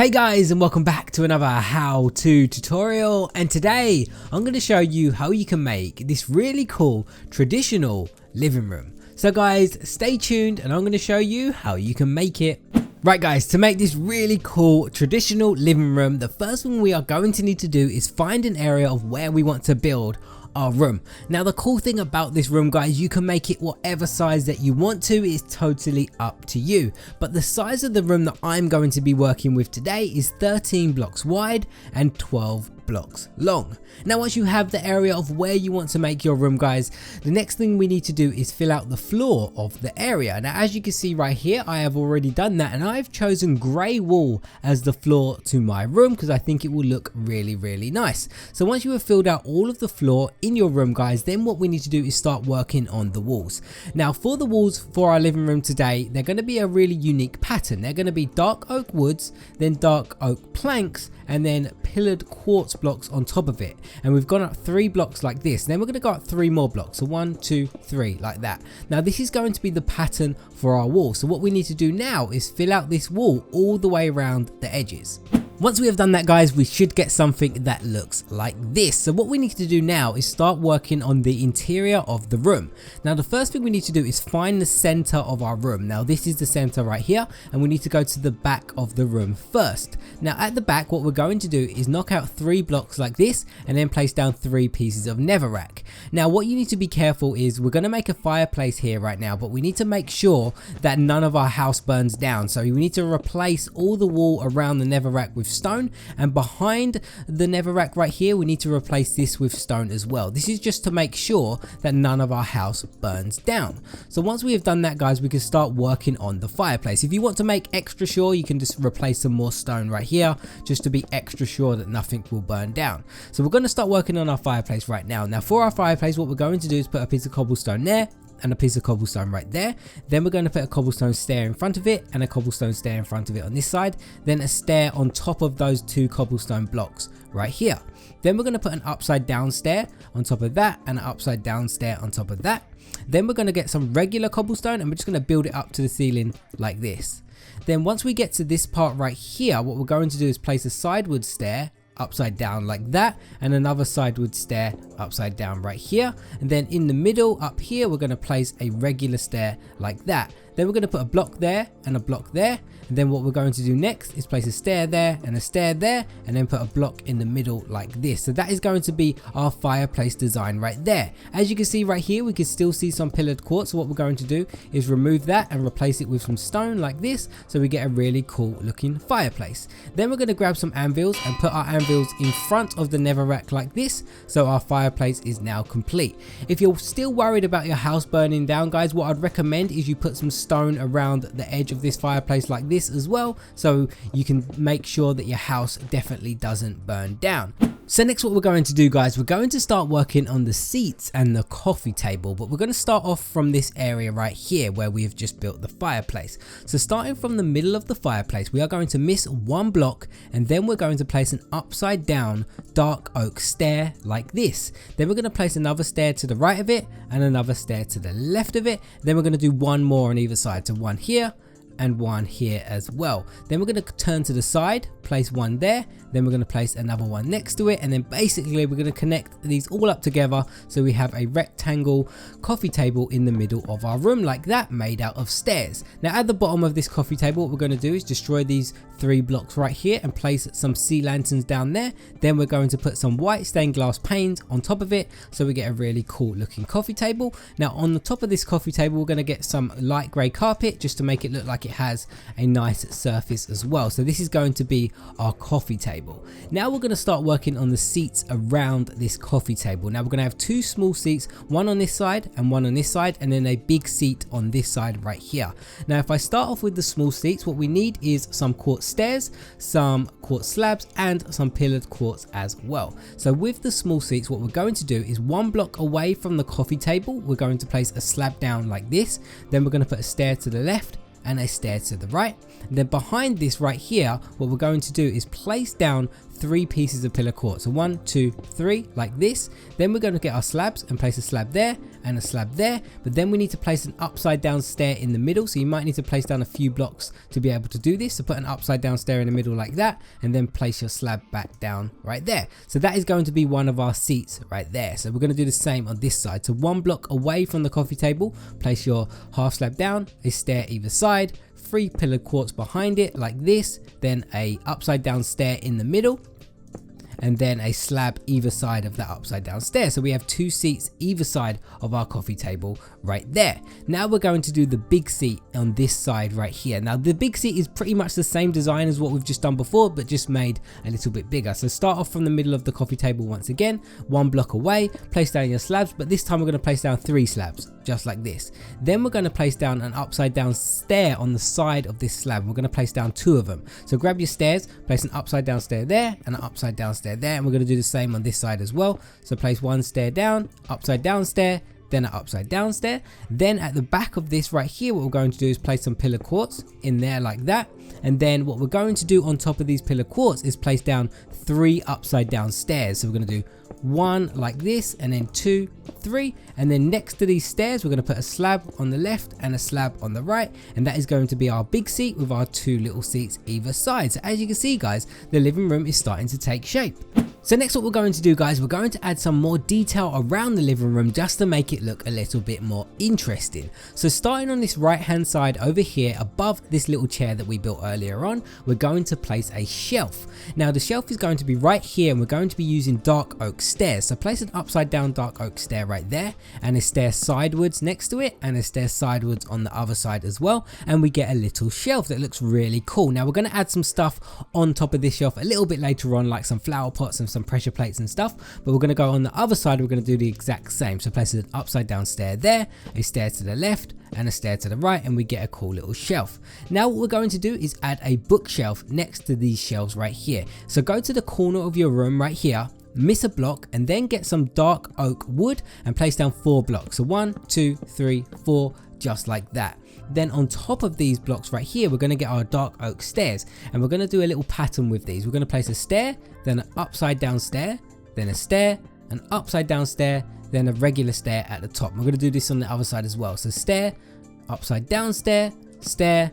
Hey guys, and welcome back to another how-to tutorial, and today I'm going to show you how you can make this really cool traditional living room. So guys, stay tuned and I'm going to show you how you can make it. Right guys, to make this really cool traditional living room, the first thing we are going to need to do is find an area of where we want to build our room. Now the cool thing about this room guys, you can make it whatever size that you want to. It's totally up to you, but the size of the room that I'm going to be working with today is 13 blocks wide and 12 blocks long. Now once you have the area of where you want to make your room guys, the next thing we need to do is fill out the floor of the area. Now as you can see right here, I have already done that, and I've chosen grey wool as the floor to my room because I think it will look really nice. So once you have filled out all of the floor in your room guys, then what we need to do is start working on the walls. Now for the walls for our living room today, they're going to be a really unique pattern. They're going to be dark oak woods, then dark oak planks, and then pillared quartz blocks on top of it. And we've gone up 3 blocks like this. Then we're going to go up 3 more blocks, so 1 2 3 like that. Now this is going to be the pattern for our wall. So what we need to do now is fill out this wall all the way around the edges. Once we have done that guys, we should get something that looks like this. So what we need to do now is start working on the interior of the room. Now the first thing we need to do is find the center of our room. Now this is the center right here, and we need to go to the back of the room first. Now at the back, what we're going to do is knock out 3 blocks like this and then place down 3 pieces of netherrack. Now what you need to be careful is we're going to make a fireplace here right now, but we need to make sure that none of our house burns down. So we need to replace all the wall around the netherrack with stone, and behind the netherrack right here we need to replace this with stone as well. This is just to make sure that none of our house burns down. So once we have done that guys, we can start working on the fireplace. If you want to make extra sure, you can just replace some more stone right here just to be extra sure that nothing will burn down. So we're going to start working on our fireplace right now. Now for our fireplace, what we're going to do is put a piece of cobblestone there and a piece of cobblestone right there. Then we're going to put a cobblestone stair in front of it and a cobblestone stair in front of it on this side, then a stair on top of those 2 cobblestone blocks right here. Then we're going to put an upside down stair on top of that and an upside down stair on top of that. Then we're going to get some regular cobblestone and we're just going to build it up to the ceiling like this. Then once we get to this part right here, what we're going to do is place a sideward stair upside down like that, and another sideward stair upside down right here, and then in the middle up here we're going to place a regular stair like that. Then we're going to put a block there and a block there, and then what we're going to do next is place a stair there and a stair there, and then put a block in the middle like this. So that is going to be our fireplace design right there. As you can see right here, we can still see some pillared quartz. So what we're going to do is remove that and replace it with some stone like this, so we get a really cool looking fireplace. Then we're going to grab some anvils and put our anvils in front of the netherrack like this, so our fireplace is now complete. If you're still worried about your house burning down guys, what I'd recommend is you put some stone around the edge of this fireplace like this as well, so you can make sure that your house definitely doesn't burn down. So next what we're going to do guys, we're going to start working on the seats and the coffee table, but we're going to start off from this area right here where we have just built the fireplace. So starting from the middle of the fireplace, we are going to miss 1 block, and then we're going to place an upside down dark oak stair like this. Then we're going to place another stair to the right of it and another stair to the left of it. Then we're going to do 1 more on either side, so 1 here and 1 here as well. Then we're going to turn to the side, place 1 there, then we're going to place another 1 next to it, and then basically we're going to connect these all up together so we have a rectangle coffee table in the middle of our room like that, made out of stairs. Now at the bottom of this coffee table, what we're going to do is destroy these 3 blocks right here and place some sea lanterns down there. Then we're going to put some white stained glass panes on top of it, so we get a really cool looking coffee table. Now on the top of this coffee table, we're going to get some light grey carpet just to make it look like it has a nice surface as well. So this is going to be our coffee table. Now we're going to start working on the seats around this coffee table. Now we're going to have 2 small seats, 1 on this side and 1 on this side, and then a big seat on this side right here. Now if I start off with the small seats, what we need is some quartz stairs, some quartz slabs, and some pillared quartz as well. So with the small seats, what we're going to do is 1 block away from the coffee table, we're going to place a slab down like this. Then we're going to put a stair to the left and a stair to the right. And then behind this right here, what we're going to do is place down 3 pieces of pillar quartz. So 1, 2, 3 like this. Then we're going to get our slabs and place a slab there and a slab there, but then we need to place an upside down stair in the middle. So you might need to place down a few blocks to be able to do this. So put an upside down stair in the middle like that, and then place your slab back down right there. So that is going to be one of our seats right there. So we're going to do the same on this side. So 1 block away from the coffee table, place your half slab down, a stair either side, 3 pillared quartz behind it like this, then a upside down stair in the middle, and then a slab either side of that upside down stair. So we have 2 seats either side of our coffee table right there. Now we're going to do the big seat on this side right here. Now the big seat is pretty much the same design as what we've just done before, but just made a little bit bigger. So start off from the middle of the coffee table once again, 1 block away, place down your slabs, but this time we're going to place down 3 slabs, just like this. Then we're going to place down an upside down stair on the side of this slab. We're going to place down 2 of them. So grab your stairs, place an upside down stair there and an upside down stair there, and we're going to do the same on this side as well. So place 1 stair down, upside down stair, then an upside down stair. Then at the back of this right here, what we're going to do is place some pillar quartz in there like that, and then what we're going to do on top of these pillar quartz is place down 3 upside down stairs. So we're going to do 1 like this, and then 2, 3, and then next to these stairs we're going to put a slab on the left and a slab on the right, and that is going to be our big seat with our 2 little seats either side. So as you can see guys, the living room is starting to take shape. So next what we're going to do guys, we're going to add some more detail around the living room just to make it look a little bit more interesting. So starting on this right hand side over here above this little chair that we built earlier on, we're going to place a shelf. Now the shelf is going to be right here, and we're going to be using dark oak stairs. So place an upside down dark oak stair right there, and a stair sideways next to it, and a stair sideways on the other side as well, and we get a little shelf that looks really cool. Now we're going to add some stuff on top of this shelf a little bit later on, like some flower pots and some pressure plates and stuff, but we're going to go on the other side, we're going to do the exact same. So place an upside down stair there, a stair to the left and a stair to the right, and we get a cool little shelf. Now what we're going to do is add a bookshelf next to these shelves right here. So go to the corner of your room right here, miss a block, and then get some dark oak wood and place down 4 blocks. So 1, 2, 3, 4, just like that. Then on top of these blocks right here, we're going to get our dark oak stairs, and we're going to do a little pattern with these. We're going to place a stair, then an upside down stair, then a stair, an upside down stair, then a regular stair at the top. We're going to do this on the other side as well. So stair, upside down stair, stair,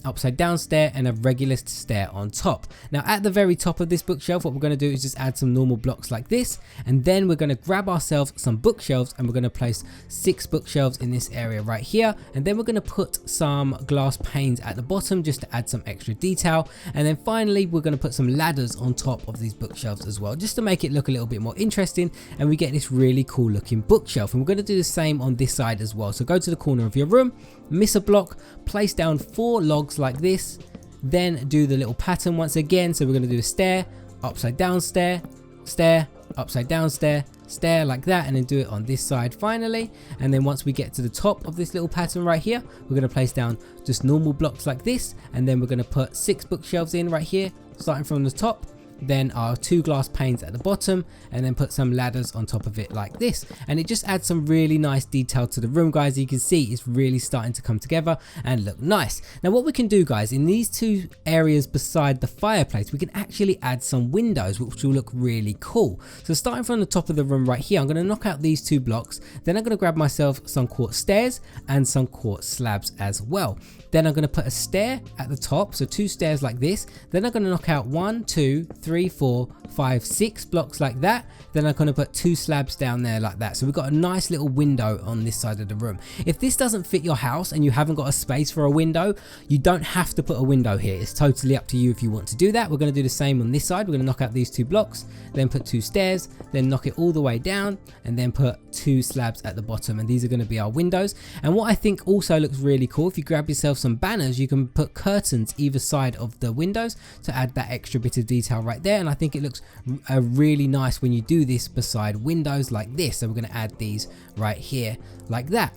upside down stair, and a regular stair on top. Now at the very top of this bookshelf, what we're going to do is just add some normal blocks like this, and then we're going to grab ourselves some bookshelves, and we're going to place 6 bookshelves in this area right here, and then we're going to put some glass panes at the bottom just to add some extra detail, and then finally we're going to put some ladders on top of these bookshelves as well, just to make it look a little bit more interesting, and we get this really cool looking bookshelf. And we're going to do the same on this side as well. So go to the corner of your room, miss a block, place down 4 logs like this, then do the little pattern once again. So we're going to do a stair, upside down stair, stair, upside down stair, stair like that, and then do it on this side finally. And then once we get to the top of this little pattern right here, we're going to place down just normal blocks like this, and then we're going to put 6 bookshelves in right here starting from the top, then our 2 glass panes at the bottom, and then put some ladders on top of it like this, and it just adds some really nice detail to the room guys. You can see it's really starting to come together and look nice. Now what we can do guys, in these 2 areas beside the fireplace, we can actually add some windows which will look really cool. So starting from the top of the room right here, I'm going to knock out these 2 blocks, then I'm going to grab myself some quartz stairs and some quartz slabs as well. Then I'm going to put a stair at the top, so 2 stairs like this. Then I'm going to knock out 1, 2, 3, 4, 5, 6 blocks like that. Then I'm going to put 2 slabs down there like that. So we've got a nice little window on this side of the room. If this doesn't fit your house and you haven't got a space for a window, you don't have to put a window here. It's totally up to you if you want to do that. We're going to do the same on this side. We're going to knock out these 2 blocks, then put 2 stairs, then knock it all the way down, and then put 2 slabs at the bottom, and these are going to be our windows. And what I think also looks really cool, if you grab yourself some banners, you can put curtains either side of the windows to add that extra bit of detail right there, and I think it looks really nice when you do this beside windows like this. So we're going to add these right here like that.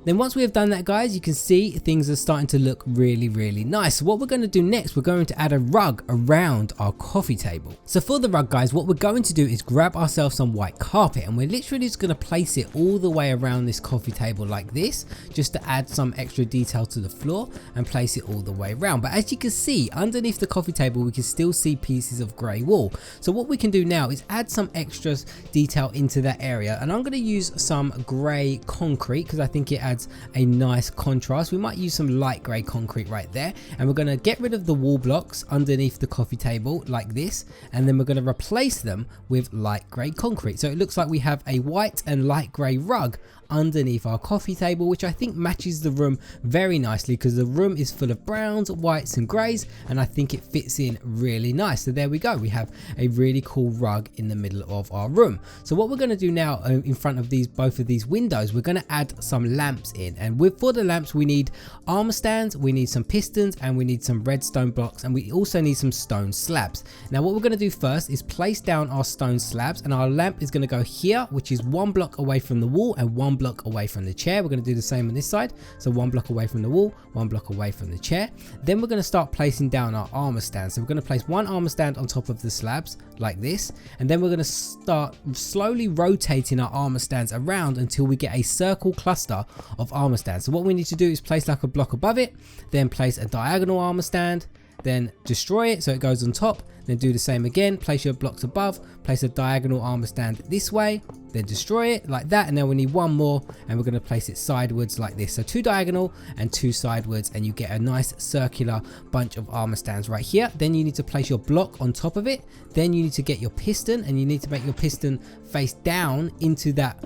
Then once we have done that, guys, you can see things are starting to look really nice. So what we're going to do next, we're going to add a rug around our coffee table. So for the rug, guys, what we're going to do is grab ourselves some white carpet, and we're literally just going to place it all the way around this coffee table like this, just to add some extra detail to the floor and place it all the way around. But as you can see, underneath the coffee table, we can still see pieces of grey wall. So what we can do now is add some extra detail into that area, and I'm going to use some grey concrete because I think it adds a nice contrast. We might use some light grey concrete right there, and we're going to get rid of the wall blocks underneath the coffee table like this, and then we're going to replace them with light grey concrete. So it looks like we have a white and light grey rug underneath our coffee table, which I think matches the room very nicely because the room is full of browns, whites and greys, and I think it fits in really nice. So there we go, we have a really cool rug in the middle of our room. So what we're going to do now, in front of both of these windows, we're going to add some lamps in, and for the lamps we need armor stands, we need some pistons, and we need some redstone blocks, and we also need some stone slabs. Now what we're going to do first is place down our stone slabs, and our lamp is going to go here, which is 1 block away from the wall and 1 block away from the chair. We're going to do the same on this side, so 1 block away from the wall, 1 block away from the chair. Then we're going to start placing down our armor stand. So we're going to place 1 armor stand on top of the slabs like this, and then we're going to start slowly rotating our armor stands around until we get a circle cluster of armor stands. So what we need to do is place like a block above it, then place a diagonal armor stand, then destroy it so it goes on top, then do the same again, place your blocks above, place a diagonal armor stand this way, then destroy it like that, and then we need 1 more, and we're going to place it sideways like this. So 2 diagonal and 2 sideways, and you get a nice circular bunch of armor stands right here. Then you need to place your block on top of it, then you need to get your piston, and you need to make your piston face down into that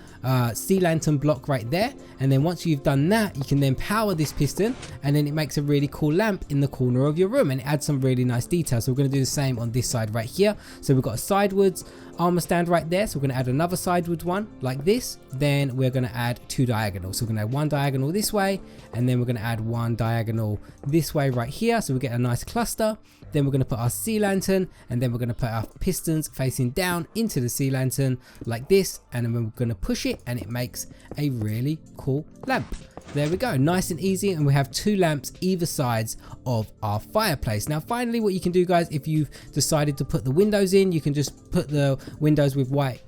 sea lantern block right there. And then once you've done that, you can then power this piston, and then it makes a really cool lamp in the corner of your room, and it adds some really nice detail. So we're going to do the same on this side right here. So we've got a sideways armor stand right there, so we're going to add another sideways one like this. Then we're going to add 2 diagonals, so we're going to add 1 diagonal this way, and then we're going to add 1 diagonal this way right here, so we get a nice cluster. Then we're going to put our sea lantern, and then we're going to put our pistons facing down into the sea lantern like this, and then we're going to push it, and it makes a really cool lamp. There we go, nice and easy, and we have 2 lamps either sides of our fireplace. Now finally, what you can do, guys, if you've decided to put the windows in, you can just put the windows with white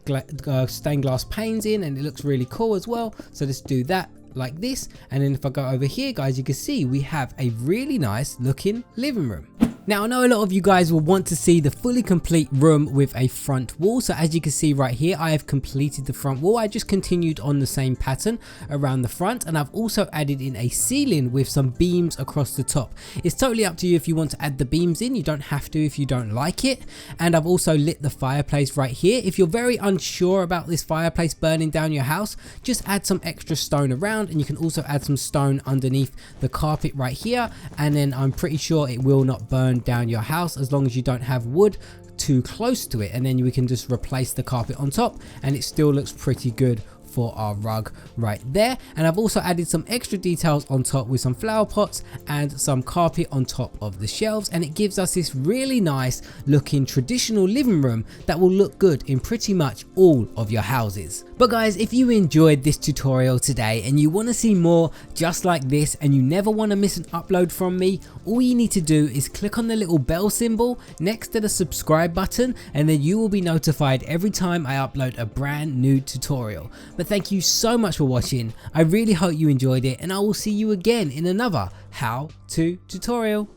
stained glass panes in, and it looks really cool as well. So just do that like this, and then if I go over here, guys, you can see we have a really nice looking living room. Now I know a lot of you guys will want to see the fully complete room with a front wall, so as you can see right here, I have completed the front wall. I just continued on the same pattern around the front, and I've also added in a ceiling with some beams across the top. It's totally up to you if you want to add the beams in, you don't have to if you don't like it. And I've also lit the fireplace right here. If you're very unsure about this fireplace burning down your house, just add some extra stone around, and you can also add some stone underneath the carpet right here, and then I'm pretty sure it will not burn down your house as long as you don't have wood too close to it. And then we can just replace the carpet on top, and it still looks pretty good for our rug right there. And I've also added some extra details on top with some flower pots and some carpet on top of the shelves, and it gives us this really nice looking traditional living room that will look good in pretty much all of your houses. But guys, if you enjoyed this tutorial today and you want to see more just like this, and you never want to miss an upload from me, all you need to do is click on the little bell symbol next to the subscribe button, and then you will be notified every time I upload a brand new tutorial. But thank you so much for watching. I really hope you enjoyed it, and I will see you again in another how to tutorial.